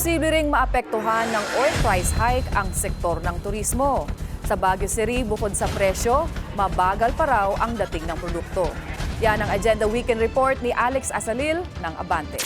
Posible ring maapektuhan ng oil price hike ang sektor ng turismo. Sa Baguio City, bukod sa presyo, mabagal pa raw ang dating ng produkto. Yan ang Agenda Weekend Report ni Alex Asalil ng Abante.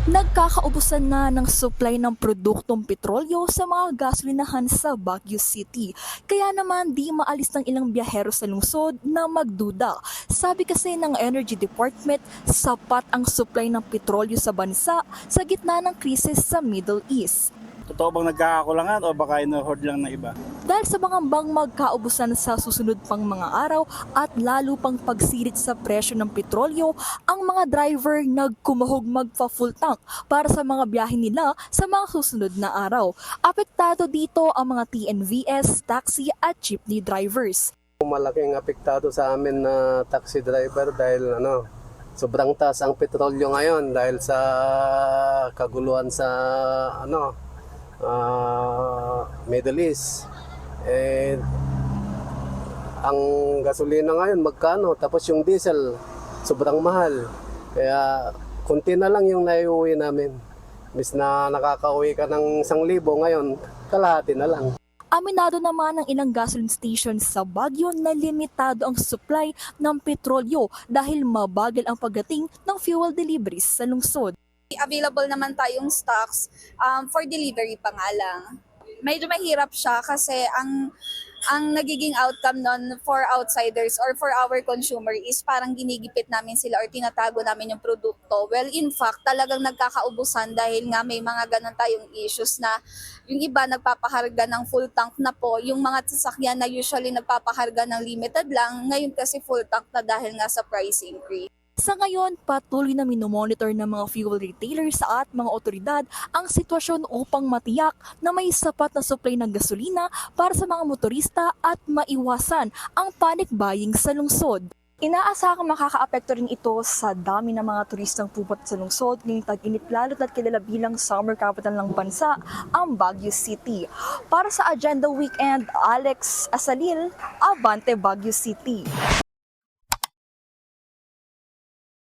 Nagkakaubusan na ng supply ng produktong petrolyo sa mga gasolinahan sa Baguio City. Kaya naman di maalis ng ilang biyahero sa lungsod na magduda. Sabi kasi ng Energy Department, sapat ang supply ng petrolyo sa bansa sa gitna ng krisis sa Middle East. Totoo bang nagkakakulangan o baka ino-hoard lang ng iba? Dahil sa pangambang magkaubusan sa susunod pang mga araw at lalo pang pagsirit sa presyo ng petrolyo, ang mga driver nagkumahog magpa-full tank para sa mga biyahe nila sa mga susunod na araw. Apektado dito ang mga TNVS, taxi at jeepney drivers. Malaking apektado sa amin na taxi driver dahil sobrang taas ang petrolyo ngayon dahil sa kaguluhan sa Middle East. Ang gasolina ngayon magkano, tapos yung diesel sobrang mahal. Kaya konti na lang yung naiuwi namin. Bis na nakakauwi ka ng 1,000, ngayon kalahati na lang. Aminado naman ng ilang gasoline stations sa Baguio na limitado ang supply ng petrolyo dahil mabagal ang pagdating ng fuel deliveries sa lungsod. Available naman tayong stocks for delivery pa nga lang. Medyo mahirap siya kasi ang nagiging outcome nun for outsiders or for our consumer is parang ginigipit namin sila or tinatago namin yung produkto. Well, in fact, talagang nagkakaubusan dahil nga may mga ganun tayong issues na yung iba nagpapaharga ng full tank na po. Yung mga sasakyan na usually nagpapaharga ng limited lang, ngayon kasi full tank na dahil nga sa price increase. Sa ngayon, patuloy na minomonitor ng mga fuel retailers at mga otoridad ang sitwasyon upang matiyak na may sapat na supply ng gasolina para sa mga motorista at maiwasan ang panic buying sa lungsod. Inaasahang makakaapekto rin ito sa dami ng mga turistang pupunta sa lungsod ngayong tag-init, lalo't at kilala bilang summer capital ng bansa, ang Baguio City. Para sa Agenda Weekend, Alex Asalil, Abante, Baguio City.